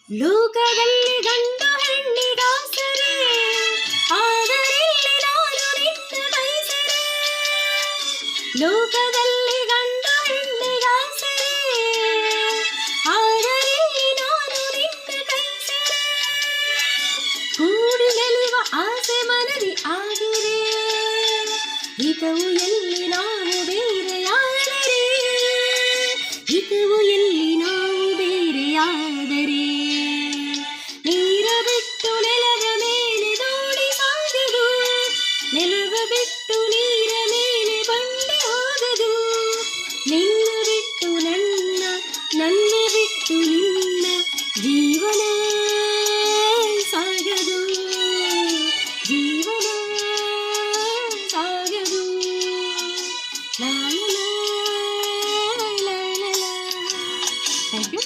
ಲೋಕದಲ್ಲಿ ಗಂಡು ಹೆಣ್ಣಿಗಾಸರೆ, ಆದರೆ ನಾನು ನಿನ್ನ ಮೈಸರೆ. ಲೋಕದಲ್ಲಿ ಗಂಡು ಹೆಣ್ಣಿಗಾಸರೆ, ಆದರೆ ನಾನು ನಿನ್ನ ಕೈಸರೆ. ಕೂಡಿ ನಿಲ್ಲುವ ಆಸೆ ಮನದಿ ಆಗಿದೆ, ಹಿತವು ಎಲ್ಲಿ ನಾವು ಬೇರೆಯಾದರೆ, ಹಿತವು ಎಲ್ಲಿ ನಾವು ಬೇರೆಯಾದರೆ. ನೀರ ಬಿಟ್ಟು ನೆಲದ ಮೇಲೆ ದೋಣಿ ಸಾಗದು, ನೆಲದ ಬಿಟ್ಟು ನೀರ ಮೇಲೆ ಬಂಡೆ ಹೋಗದು. ನಿನ್ನ ಬಿಟ್ಟು ನನ್ನ, ನನ್ನ ಬಿಟ್ಟು ನಿನ್ನ ಜೀವನ ಸಾಗದು, ಜೀವನ ಸಾಗದು. ಲಾ ಲಾ ಲಾ ಲಾ ಲಾ. Thank you.